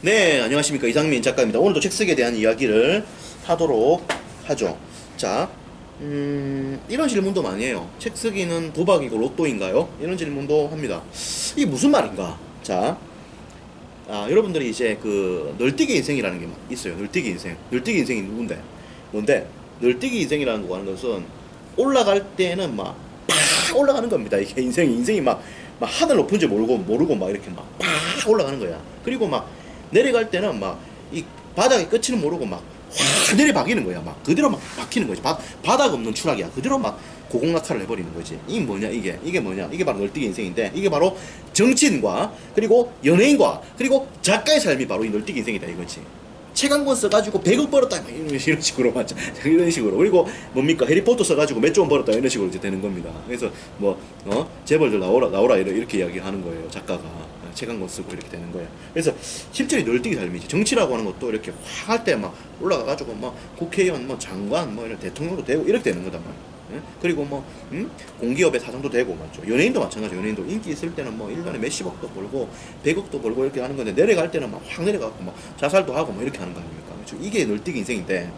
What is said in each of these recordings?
네, 안녕하십니까. 이상민 작가입니다. 오늘도 책 쓰기에 대한 이야기를 하도록 하죠. 자, 이런 질문도 많이 해요. 책 쓰기는 도박이고 로또인가요? 이런 질문도 합니다. 이게 무슨 말인가? 자, 여러분들이 이제 그 널뛰기 인생이라는 게 있어요. 널뛰기 인생. 널뛰기 인생이 누군데? 뭔데? 널뛰기 인생이라는 거 하는 것은 올라갈 때는 막 팍 올라가는 겁니다. 이게 인생이 막 하늘 높은 줄 모르고 막 이렇게 막 팍 올라가는 거야. 그리고 막 내려갈 때는 막 이 바닥의 끝을 모르고 막 확 내려박이는 거야. 막 그대로 막 박히는 거지. 바닥 없는 추락이야. 그대로 막 고공낙하를 해버리는 거지. 이게 뭐냐, 이게 뭐냐. 이게 바로 널뛰기 인생인데, 이게 바로 정치인과, 그리고 연예인과, 그리고 작가의 삶이 바로 이 널뛰기 인생이다, 이거지. 책 한 권 써가지고 100억 벌었다, 이런 식으로 맞죠. 이런 식으로. 그리고 뭡니까, 해리포터 써가지고 몇 조 원 벌었다, 이런 식으로 이제 되는 겁니다. 그래서 재벌들 나오라 이렇게 이야기하는 거예요, 작가가. 책 한 권 쓰고 이렇게 되는 거예요. 그래서 실제로 널뛰기 삶이지. 정치라고 하는 것도 이렇게 확 할 때 막 올라가가지고 막 국회의원, 뭐 장관, 뭐 이런 대통령도 되고 이렇게 되는 거단 말이야. 예? 그리고 공기업의 사장도 되고, 맞죠. 연예인도 마찬가지로. 연예인도 인기 있을 때는 뭐 1년에 몇십억도 벌고 100억도 벌고 이렇게 하는 건데, 내려갈 때는 막 확 내려가고 막 자살도 하고 뭐 이렇게 하는 거 아닙니까? 그렇죠? 이게 널뛰기 인생인데,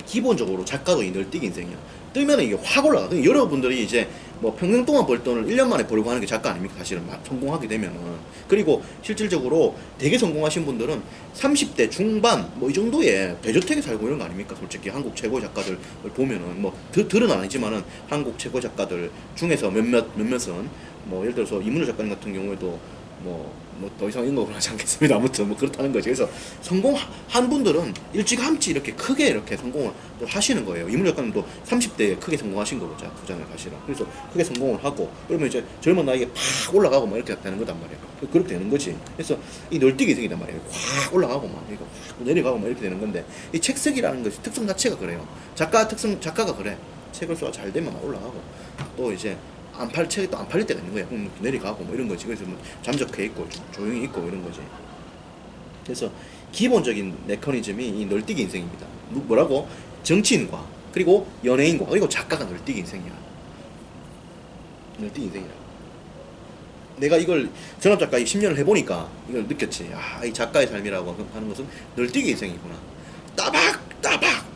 기본적으로 작가도 이 널뛰기 인생이야. 뜨면 이게 확 올라가. 그러니까 여러분들이 이제 뭐 평생 동안 벌 돈을 1년 만에 벌고 하는 게 작가 아닙니까? 사실은 막 성공하게 되면은. 그리고 실질적으로 되게 성공하신 분들은 30대 중반 뭐 이 정도에 대저택에 살고 이런 거 아닙니까? 솔직히 한국 최고의 작가들 보면은 뭐 들은 아니지만은 한국 최고 작가들 중에서 몇몇은 뭐 예를 들어서 이문열 작가님 같은 경우에도 뭐 더 이상 인곡을 하지 않겠습니다. 아무튼 뭐 그렇다는 거지. 그래서 성공한 분들은 일찌감치 이렇게 크게 이렇게 성공을 또 하시는 거예요. 이문열 작가님도 30대에 크게 성공하신 거죠. 부장을 사실은. 그래서 크게 성공을 하고, 그러면 이제 젊은 나이에 팍 올라가고 막 이렇게 되는 거단 말이에요. 그렇게 되는 거지. 그래서 이 널뛰기 생기단 말이에요. 확 올라가고 막 이렇게 확 내려가고 막 이렇게 되는 건데, 이 책 쓰기라는 것이 특성 자체가 그래요. 작가가 그래. 책을 써가 잘 되면 막 올라가고, 또 이제 책이 또 안 팔릴 때가 있는 거야. 그럼 내려가고 뭐 이런 거지. 그래서 뭐 잠적해 있고 조용히 있고 이런 거지. 그래서 기본적인 메커니즘이 이 널뛰기 인생입니다. 뭐라고? 정치인과, 그리고 연예인과, 그리고 작가가 널뛰기 인생이야. 널뛰기 인생이야. 내가 이걸 전업작가 10년을 해보니까 이걸 느꼈지. 이 작가의 삶이라고 하는 것은 널뛰기 인생이구나. 따박따박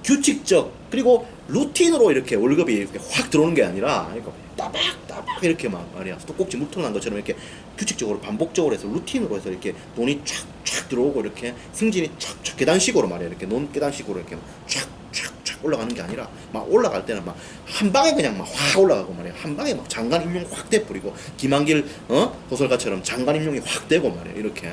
규칙적, 그리고 루틴으로 이렇게 월급이 이렇게 확 들어오는 게 아니라, 그러니까 따박따박 이렇게 막 말이야, 떡꼭지 묵터난 것처럼 이렇게 규칙적으로 반복적으로 해서 루틴으로 해서 이렇게 돈이 촥촥 들어오고, 이렇게 승진이 촥촥 계단식으로 말이야, 이렇게 논 계단식으로 이렇게 촥촥촥 올라가는 게 아니라, 막 올라갈 때는 막 한 방에 그냥 막 확 올라가고 말이야. 한 방에 막 장관 임용 확 돼버리고, 김한길 도설가처럼 장관 임용이 확 되고 말이야. 이렇게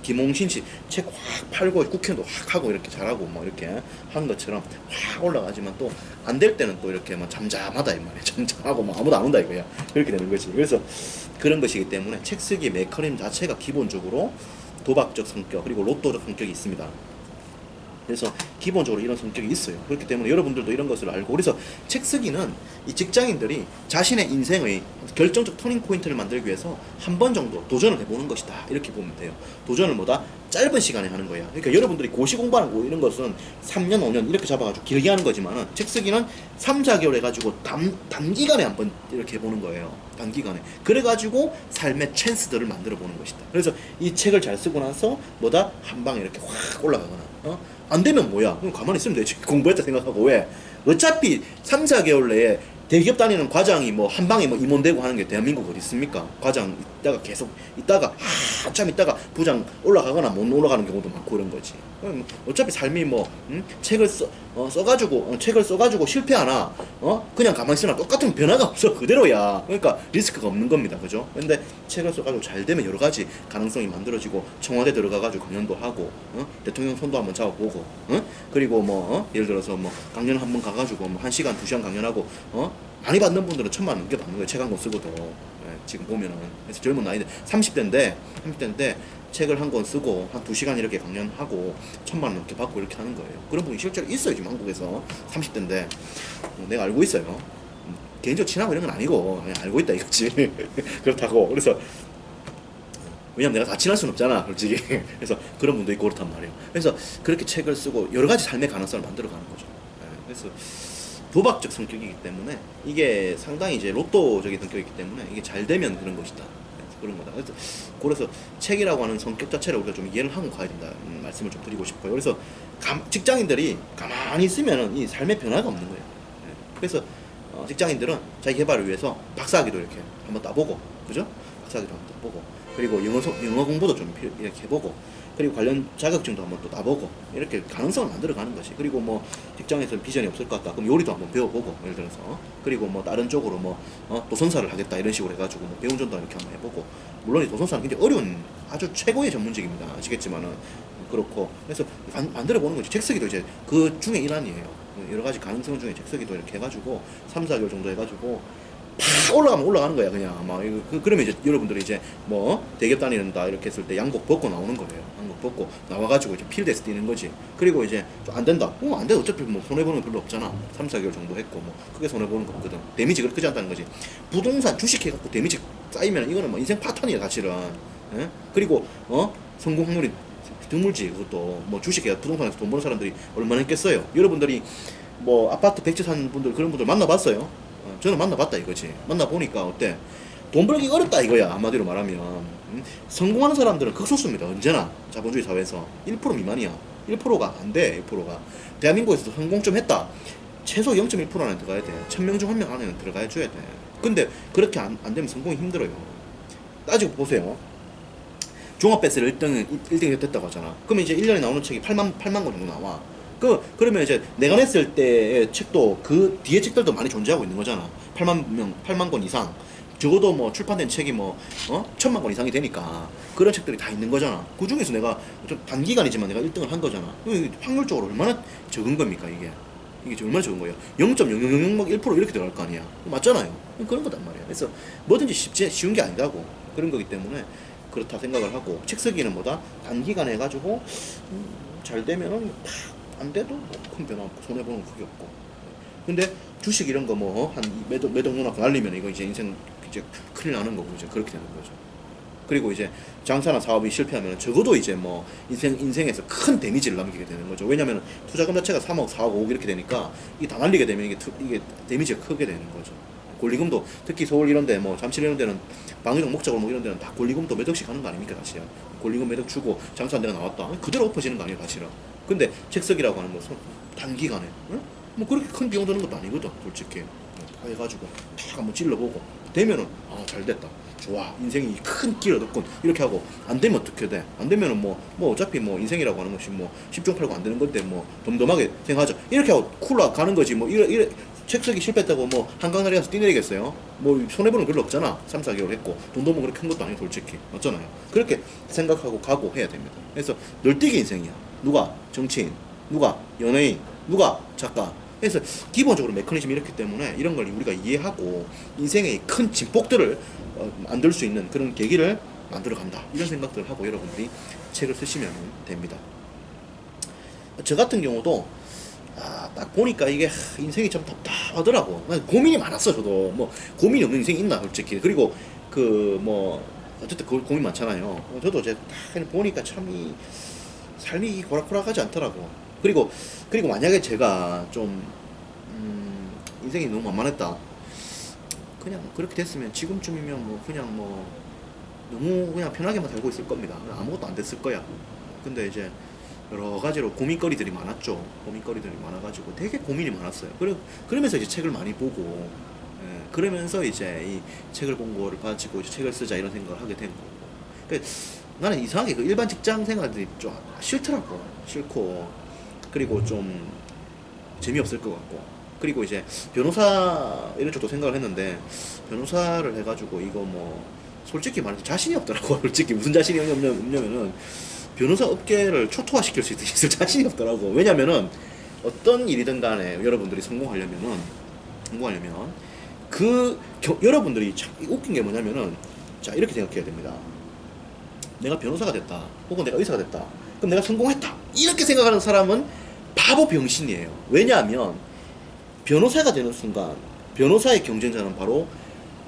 김홍신 씨 책 확 팔고 국회도 확 하고 이렇게 잘하고 뭐 이렇게 하는 것처럼 확 올라가지만, 또 안 될 때는 또 이렇게 막 잠잠하다 이 말이야. 잠잠하고 막 아무도 안 온다 이거야. 그렇게 되는 거지. 그래서 그런 것이기 때문에 책 쓰기 메커니즘 자체가 기본적으로 도박적 성격, 그리고 로또적 성격이 있습니다. 그래서 기본적으로 이런 성격이 있어요. 그렇기 때문에 여러분들도 이런 것을 알고, 그래서 책 쓰기는 이 직장인들이 자신의 인생의 결정적 터닝 포인트를 만들기 위해서 한 번 정도 도전을 해보는 것이다, 이렇게 보면 돼요. 도전을 짧은 시간에 하는 거야. 그러니까 여러분들이 고시 공부하고 이런 것은 3년 5년 이렇게 잡아가지고 길게 하는 거지만은, 책 쓰기는 3, 4개월 해가지고 단기간에 한번 이렇게 해보는 거예요. 단기간에. 그래가지고 삶의 찬스들을 만들어 보는 것이다. 그래서 이 책을 잘 쓰고 나서 한 방에 이렇게 확 올라가거나, 안 되면 뭐야? 그럼 가만히 있으면 되지. 공부했다 생각하고. 왜? 어차피 3, 4개월 내에 대기업 다니는 과장이 뭐 한 방에 뭐 임원되고 하는 게 대한민국 어디 있습니까? 과장 있다가 계속 있다가 한참 있다가 부장 올라가거나 못 올라가는 경우도 많고 이런 거지. 어차피 삶이 책을 써가지고 실패하나, 그냥 가만히 있으나 똑같은 변화가 없어. 그대로야. 그러니까 리스크가 없는 겁니다. 그죠? 근데 책을 써가지고 잘 되면 여러 가지 가능성이 만들어지고, 청와대 들어가가지고 강연도 하고, 대통령 손도 한번 잡아보고, 그리고 예를 들어서 강연 한번 가가지고 1시간, 2시간 강연하고, 많이 받는 분들은 1,000만 원 넘게 받는 거예요. 책 한 권 쓰고도. 지금 보면은. 그래서 젊은 나이들 30대인데 책을 한 권 쓰고 한 2시간 이렇게 강연하고 1,000만 원 넘게 받고 이렇게 하는 거예요. 그런 분이 실제로 있어요. 지금 한국에서 30대인데 내가 알고 있어요. 개인적으로 친하고 이런 건 아니고 그냥 알고 있다 이거지. 그렇다고. 그래서 왜냐면 내가 다 친할 수는 없잖아, 솔직히. 그래서 그런 분도 있고 그렇단 말이에요. 그래서 그렇게 책을 쓰고 여러 가지 삶의 가능성을 만들어가는 거죠. 그래서 도박적 성격이기 때문에, 이게 상당히 이제 로또적인 성격이기 때문에 이게 잘 되면 그런 것이다. 그런 거다. 그래서 책이라고 하는 성격 자체를 우리가 좀 이해를 하고 가야 된다 말씀을 좀 드리고 싶어요. 그래서 직장인들이 가만히 있으면 이 삶의 변화가 없는 거예요. 예. 그래서 직장인들은 자기 개발을 위해서 박사학위도 이렇게 한번 따보고, 그죠? 박사학위도 한번 따보고, 그리고 영어 공부도 좀 이렇게 해보고, 그리고 관련 자격증도 한번 또 따보고, 이렇게 가능성을 만들어가는 것이. 그리고 뭐 직장에서 비전이 없을 것 같다, 그럼 요리도 한번 배워보고, 예를 들어서. 그리고 뭐 다른 쪽으로 뭐 도선사를 하겠다 이런 식으로 해가지고 뭐 배운전도 이렇게 한번 해보고. 물론 이 도선사는 굉장히 어려운 아주 최고의 전문직입니다. 아시겠지만은 그렇고. 그래서 만들어 보는 거지. 책쓰기도 이제 그 중에 일환이에요. 여러 가지 가능성 중에 책쓰기도 이렇게 해가지고 3, 4개월 정도 해가지고 팍 올라가면 올라가는 거야. 그냥 막 그러면 이제 여러분들이 이제 뭐 대기업 다니는다 이렇게 했을 때 양복 벗고 나오는 거예요. 양복 벗고 나와가지고 이제 필드에서 뛰는 거지. 그리고 이제 안 된다. 안 돼. 어차피 뭐 손해 보는 거 별로 없잖아. 3, 4개월 정도 했고 뭐 크게 손해 보는 거 없거든. 데미지가 크지 않다는 거지. 부동산 주식 해갖고 데미지 쌓이면 이거는 뭐 인생 파탄이야 사실은. 예? 그리고 성공 확률이 드물지. 그것도 뭐 주식에 부동산에서 돈 버는 사람들이 얼마나 있겠어요. 여러분들이 뭐 아파트 백지 사는 분들 그런 분들 만나봤어요? 저는 만나봤다 이거지. 만나보니까 어때? 돈 벌기 어렵다 이거야. 한마디로 말하면. 성공하는 사람들은 극소수입니다. 언제나 자본주의 사회에서 1% 미만이야. 1%가 안 돼. 1%가 대한민국에서도 성공 좀 했다, 최소 0.1% 안에 들어가야 돼. 1000명 중 1명 안에는 들어가야 줘야 돼. 근데 그렇게 안 되면 성공이 힘들어요. 따지고 보세요. 종합배스를 1등이 됐다고 하잖아. 그러면 이제 1년에 나오는 책이 8만 권 정도 나와. 그러면 이제 내가 냈을 때의 책도 그 뒤에 책들도 많이 존재하고 있는 거잖아. 8만 권 이상. 적어도 뭐 출판된 책이 뭐, 1000만 권 이상이 되니까 그런 책들이 다 있는 거잖아. 그 중에서 내가 좀 단기간이지만 내가 1등을 한 거잖아. 확률적으로 얼마나 적은 겁니까, 이게? 이게 얼마나 적은 거예요? 0.0001% 이렇게 들어갈 거 아니야. 맞잖아요. 그런 거단 말이야. 그래서 뭐든지 쉬운 게 아니다고. 그런 거기 때문에 그렇다 생각을 하고, 책 쓰기는 뭐다? 단기간에 해가지고 잘 되면은 안 돼도 뭐 큰 변화 없고 손해보는 거 크게 없고. 근데 주식 이런 거 뭐 한 매덕 누나고 날리면 이거 이제 인생 이제 큰일 나는 거고, 이제 그렇게 되는 거죠. 그리고 이제 장사나 사업이 실패하면 적어도 이제 뭐 인생에서 큰 데미지를 남기게 되는 거죠. 왜냐면 투자금 자체가 3억, 4억, 5억 이렇게 되니까 이게 다 날리게 되면 이게 데미지가 크게 되는 거죠. 권리금도 특히 서울 이런 데 뭐 잠실 이런 데는 방위적 목적으로 뭐 이런 데는 다 권리금도 몇 억씩 하는 거 아닙니까 사실은. 권리금 몇 억 주고 장사 안 되가 나왔다, 그대로 엎어지는 거 아니에요 사실은. 근데 책쓰기라고 하는 것은 단기간에 뭐 그렇게 큰 비용 드는 것도 아니거든 솔직히. 다 해가지고 탁 한번 찔러보고 되면은 잘 됐다, 좋아, 인생이 큰 길 얻었군, 이렇게 하고. 안 되면 어떻게 돼? 안 되면은 뭐 어차피 뭐 인생이라고 하는 것이 뭐 10중 8구 안 되는 건데 뭐 덤덤하게 생각하죠. 이렇게 하고 쿨라 가는 거지. 뭐 이래 책 쓰기 실패했다고 뭐 한강다리 가서 뛰내리겠어요? 뭐 손해보는 거 별로 없잖아. 3, 4개월 했고 돈도 뭐 그렇게 큰 것도 아니고 솔직히. 맞잖아요. 그렇게 생각하고 가고 해야 됩니다. 그래서 널뛰기 인생이야. 누가 정치인, 누가 연예인, 누가 작가. 그래서 기본적으로 메커니즘이 이렇기 때문에 이런 걸 우리가 이해하고 인생의 큰 진폭들을 만들 수 있는 그런 계기를 만들어 간다, 이런 생각들을 하고 여러분들이 책을 쓰시면 됩니다. 저 같은 경우도 딱 보니까 이게 인생이 좀 답답하더라고. 고민이 많았어. 저도 뭐 고민이 없는 인생이 있나 솔직히. 그리고 그 뭐 어쨌든 고민 많잖아요. 저도 이제 딱 보니까 참 이 삶이 고락고락하지 않더라고. 그리고 만약에 제가 좀 인생이 너무 만만했다, 그냥 그렇게 됐으면 지금쯤이면 뭐 그냥 뭐 너무 그냥 편하게만 살고 있을 겁니다. 아무것도 안 됐을 거야. 근데 이제 여러 가지로 고민거리들이 많았죠. 고민거리들이 많아가지고 되게 고민이 많았어요. 그러면서 이제 책을 많이 보고, 그러면서 이제 이 책을 본 거를 가지고 이제 책을 쓰자 이런 생각을 하게 된 거고. 그러니까 나는 이상하게 그 일반 직장 생활들이 좀 싫더라고. 싫고, 그리고 좀 재미없을 것 같고. 그리고 이제 변호사 이런 쪽도 생각을 했는데, 변호사를 해가지고 이거 뭐 솔직히 말해서 자신이 없더라고. 솔직히 무슨 자신이 없냐면은 변호사 업계를 초토화시킬 수 있을 자신이 없더라고. 왜냐면은 어떤 일이든 간에 여러분들이 성공하려면 여러분들이 참 웃긴 게 뭐냐면은, 자, 이렇게 생각해야 됩니다. 내가 변호사가 됐다, 혹은 내가 의사가 됐다, 그럼 내가 성공했다, 이렇게 생각하는 사람은 바보 병신이에요. 왜냐하면 변호사가 되는 순간 변호사의 경쟁자는 바로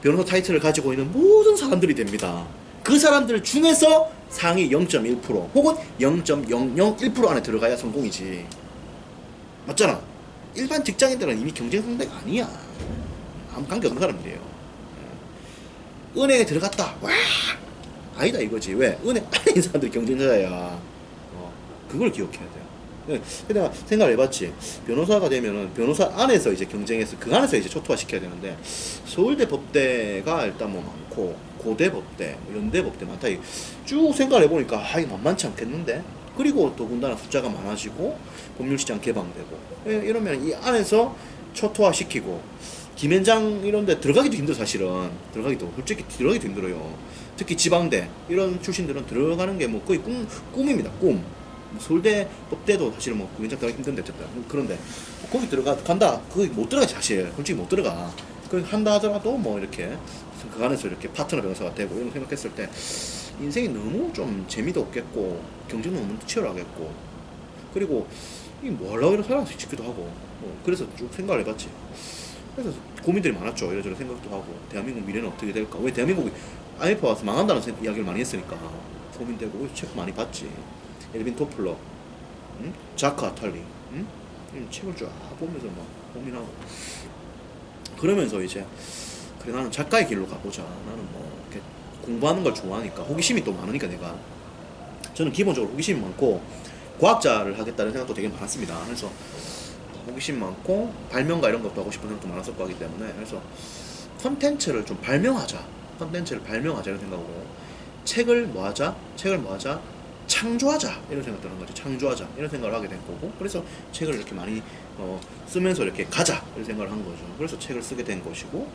변호사 타이틀을 가지고 있는 모든 사람들이 됩니다. 그 사람들 중에서 상위 0.1% 혹은 0.001% 안에 들어가야 성공이지. 맞잖아. 일반 직장인들은 이미 경쟁 상대가 아니야. 아무 관계 없는 사람들이에요. 은행에 들어갔다. 와 아니다 이거지. 왜? 은행 안에 있는 사람들이 경쟁자야. 그걸 기억해야 돼요. 근데 내가 생각을 해봤지. 변호사가 되면은 변호사 안에서 이제 경쟁해서 그 안에서 이제 초토화 시켜야 되는데 서울대 법대가 일단 뭐 많고 고대 법대, 연대 법대 많다. 쭉 생각을 해보니까 이거 만만치 않겠는데. 그리고 더군다나 숫자가 많아지고 법률시장 개방되고 이러면 이 안에서 초토화 시키고 김현장 이런데 들어가기도 힘들어 사실은. 솔직히 들어가기도 힘들어요. 특히 지방대 이런 출신들은 들어가는 게 뭐 거의 꿈입니다. 꿈. 서울대 법대도 사실은 뭐 굉장히 들어가기 힘든데 어쨌든 그런데 거기 간다 거기 못 들어가지 사실. 솔직히 못 들어가. 그 한다 하더라도 뭐 이렇게 그 안에서 이렇게 파트너 변호사가 되고 이런 거 생각했을 때 인생이 너무 좀 재미도 없겠고 경쟁도 너무 치열하겠고 그리고 이 뭐 하려고 이런 사람 싶기도 하고 그래서 쭉 생각을 해봤지. 그래서 고민들이 많았죠. 이래저래 생각도 하고 대한민국 미래는 어떻게 될까. 왜 대한민국이 IMF 와서 망한다는 이야기를 많이 했으니까 고민되고 책 많이 봤지. 엘빈 토플러, 응? 자크 아탈리, 응? 책을 쫙 보면서 막 고민하고 그러면서 이제 그래 나는 작가의 길로 가보자. 나는 뭐 이렇게 공부하는 걸 좋아하니까 호기심이 또 많으니까 내가 저는 기본적으로 호기심이 많고 과학자를 하겠다는 생각도 되게 많았습니다. 그래서 호기심 많고 발명가 이런 것도 하고 싶은 생각도 많았었고 하기 때문에 그래서 컨텐츠를 좀 발명하자. 컨텐츠를 발명하자 이런 생각으로 책을 뭐 하자? 창조하자 이런 생각 드는 거죠. 창조하자 이런 생각을 하게 된 거고 그래서 책을 이렇게 많이 쓰면서 이렇게 가자 이런 생각을 한 거죠. 그래서 책을 쓰게 된 것이고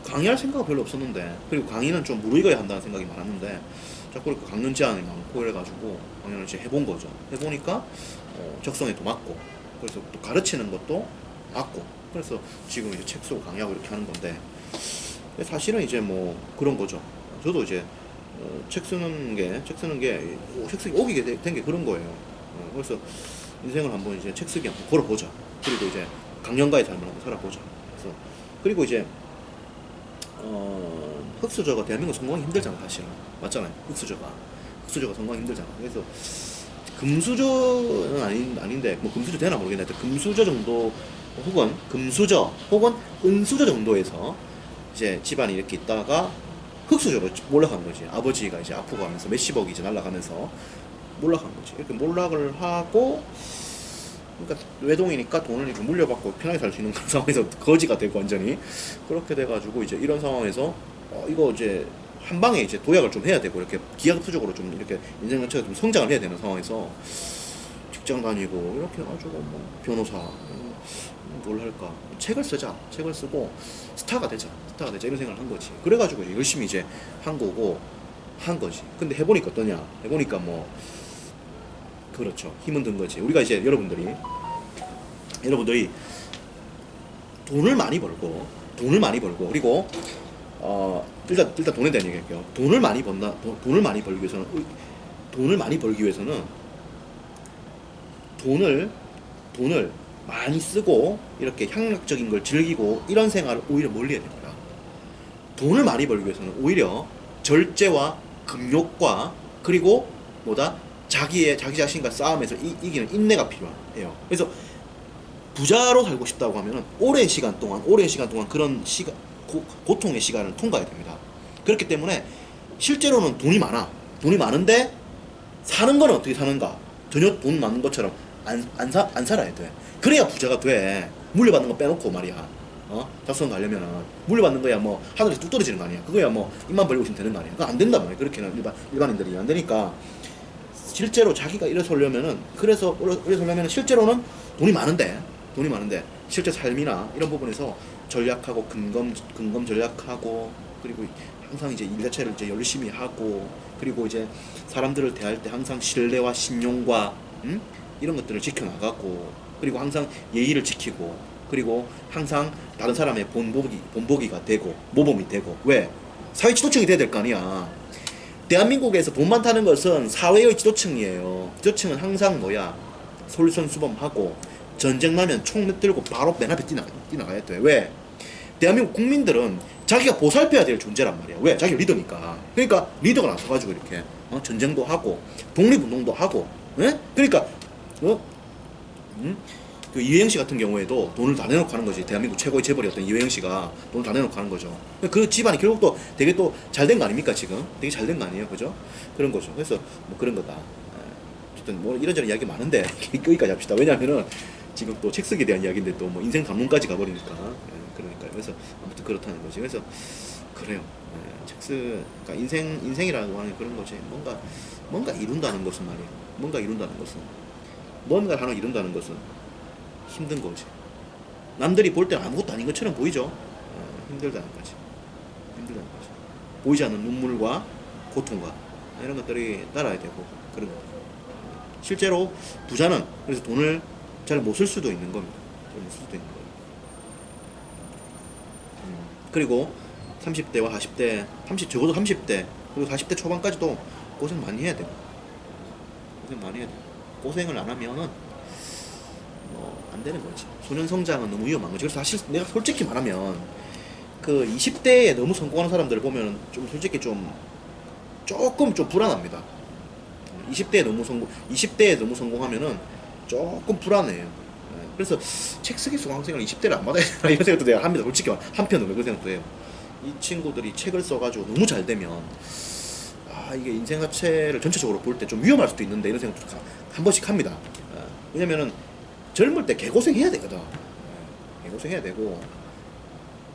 강의할 생각은 별로 없었는데 그리고 강의는 좀 무르익어야 한다는 생각이 많았는데 자꾸 이렇게 강연 제안이 많고 이래가지고 강연을 이제 해본 거죠. 해보니까 적성에 또 맞고 그래서 또 가르치는 것도 맞고 그래서 지금 이제 책 쓰고 강의하고 이렇게 하는 건데 사실은 이제 뭐 그런 거죠. 저도 이제 책 쓰는 게 책 쓰기 오게 된 게 그런 거예요. 그래서 인생을 한번 이제 책 쓰기 한번 걸어보자. 그리고 이제 강연가의 삶을 한번 살아보자. 그래서 그리고 이제 흑수저가 대한민국 성공하기 힘들잖아 사실은. 맞잖아요. 흑수저가 성공하기 힘들잖아. 그래서 금수저는 아닌데 뭐 금수저 되나 모르겠는데 금수저 정도 혹은 금수저 혹은 은수저 정도에서 이제 집안이 이렇게 있다가 흑수저로 몰락한 거지. 아버지가 이제 아프고 하면서 몇십억이 이제 날아가면서 몰락한 거지. 이렇게 몰락을 하고 그러니까 외동이니까 돈을 이렇게 물려받고 편하게 살 수 있는 그런 상황에서 거지가 되고 완전히 그렇게 돼가지고 이제 이런 상황에서 이거 이제 한 방에 이제 도약을 좀 해야 되고 이렇게 기하급수적으로 좀 이렇게 인생 전체가 좀 성장을 해야 되는 상황에서 직장 다니고 이렇게 해가지고 뭐 변호사 뭘 할까 책을 쓰고 스타가 되자 이런 생각을 한 거지. 그래가지고 이제 열심히 이제 한 거지. 근데 해보니까 어떠냐. 해보니까 뭐 그렇죠. 힘은 든 거지. 우리가 이제 여러분들이 돈을 많이 벌고 그리고 일단 돈에 대한 얘기할게요. 돈을 많이 벌기 위해서는 돈을 많이 쓰고 이렇게 향락적인 걸 즐기고 이런 생활을 오히려 멀리 해야 됩니다. 돈을 많이 벌기 위해서는 오히려 절제와 금욕과 그리고 자기 자신과 싸움에서 이기는 인내가 필요해요. 그래서 부자로 살고 싶다고 하면 오랜 시간 동안 그런 고통의 시간을 통과해야 됩니다. 그렇기 때문에 실제로는 돈이 많은데 사는 건 어떻게 사는가? 전혀 돈 많은 것처럼 안 살아야 돼. 그래야 부자가 돼. 물려받는 거 빼놓고 말이야. 작성 가려면은 물려받는 거야 뭐 하늘에서 뚝 떨어지는 거 아니야. 그거야 뭐 입만 벌리고 있으면 되는 거 아니야. 그거 안 된단 말이야. 그렇게는 일반인들이 안 되니까 실제로 자기가 일어서 려면은 실제로는 돈이 많은데 실제 삶이나 이런 부분에서 전략하고 근검 전략하고 그리고 항상 이제 일 자체를 이제 열심히 하고 그리고 이제 사람들을 대할 때 항상 신뢰와 신용과 이런 것들을 지켜나가고 그리고 항상 예의를 지키고 그리고 항상 다른 사람의 본보기가 되고 모범이 되고 왜? 사회 지도층이 돼야 될 거 아니야. 대한민국에서 돈 많다는 것은 사회의 지도층이에요. 지도층은 항상 솔선수범하고 전쟁 나면 총 들고 바로 맨 앞에 뛰나가야 돼. 왜? 대한민국 국민들은 자기가 보살펴야 될 존재란 말이야. 왜? 자기가 리더니까. 그러니까 리더가 나서가지고 이렇게 전쟁도 하고 독립운동도 하고 그러니까 그 이회영 씨 같은 경우에도 돈을 다 내놓고 하는 거지. 대한민국 최고의 재벌이었던 이회영 씨가 돈을 다 내놓고 하는 거죠. 그 집안이 결국 또 되게 또 잘 된 거 아닙니까 지금? 되게 잘 된 거 아니에요, 그죠? 그런 거죠. 그래서 뭐 그런 거다. 어쨌든 뭐 이런저런 이야기 많은데 여기까지 합시다. 왜냐하면은 지금 또 책 쓰기에 대한 이야기인데 또 뭐 인생 감론까지 가버리니까. 그러니까요. 그래서 아무튼 그렇다는 거지. 그래서 그래요. 그러니까 인생이라고 하는 그런 거지. 뭔가 이룬다는 것은 말이에요. 뭔가 이룬다는 것은 뭔가를 하나 이룬다는 것은 힘든 거지. 남들이 볼 때는 아무것도 아닌 것처럼 보이죠. 힘들다는 거지. 힘들다는 거지. 보이지 않는 눈물과 고통과 이런 것들이 따라야 되고 그런 거. 실제로 부자는 그래서 돈을 잘 못 쓸 수도 있는 겁니다. 잘 못 쓸 수도 있는 거예요. 그리고 30대와 40대, 적어도 30대 그리고 40대 초반까지도 고생 많이 해야 돼요. 고생 많이 해야 돼요. 고생을 안 하면은 안 되는 거지. 소년 성장은 너무 위험한 거지. 그래서 사실 내가 솔직히 말하면 그 20대에 너무 성공하는 사람들을 보면 좀 솔직히 조금 불안합니다. 20대에 너무 성공하면은 조금 불안해요. 그래서 책 쓰기 수강생을 20대를 안 받아야 되나 이런 생각도 내가 합니다. 솔직히 한편으로 그런 생각도 해요. 이 친구들이 책을 써가지고 너무 잘 되면 이게 인생 자체를 전체적으로 볼 때 좀 위험할 수도 있는데 이런 생각도 한 번씩 합니다. 왜냐면은 젊을 때 개고생 해야 되거든. 개고생 해야 되고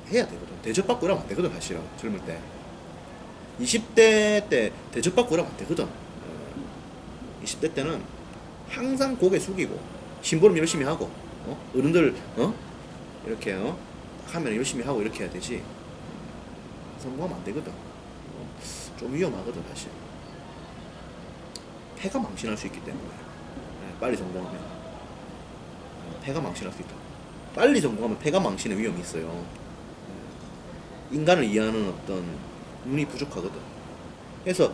해야 되거든. 대접받고 이러면 안 되거든. 사실은 젊을 때 20대 때 대접받고 이러면 안 되거든. 20대 때는 항상 고개 숙이고 심부름 열심히 하고 어른들 이렇게 하면 열심히 하고 이렇게 해야 되지. 성공하면 안 되거든. 좀 위험하거든 사실. 패가 망신할 수 있기 때문에 빨리 성공하면 패가 망신할 수 있다. 빨리 성공하면 패가 망신의 위험이 있어요. 인간을 이해하는 어떤 눈이 부족하거든. 그래서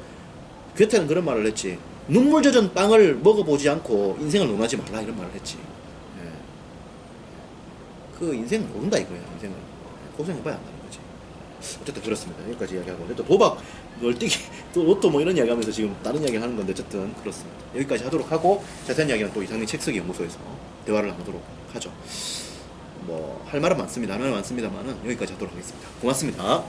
괴테는 그런 말을 했지. 눈물 젖은 빵을 먹어보지 않고 인생을 논하지 말라 이런 말을 했지. 그 인생을 모른다 이거야. 인생을 고생해봐야 한다는 거지. 어쨌든 그렇습니다. 여기까지 이야기하고 또 도박, 널뛰기, 또 로또 뭐 이런 이야기하면서 지금 다른 이야기를 하는 건데 어쨌든 그렇습니다. 여기까지 하도록 하고 자세한 이야기는 또 이상민 책쓰기 연구소에서 대화를 하도록 하죠. 뭐 할 말은 많습니다. 할 말은 많습니다만은 여기까지 하도록 하겠습니다. 고맙습니다.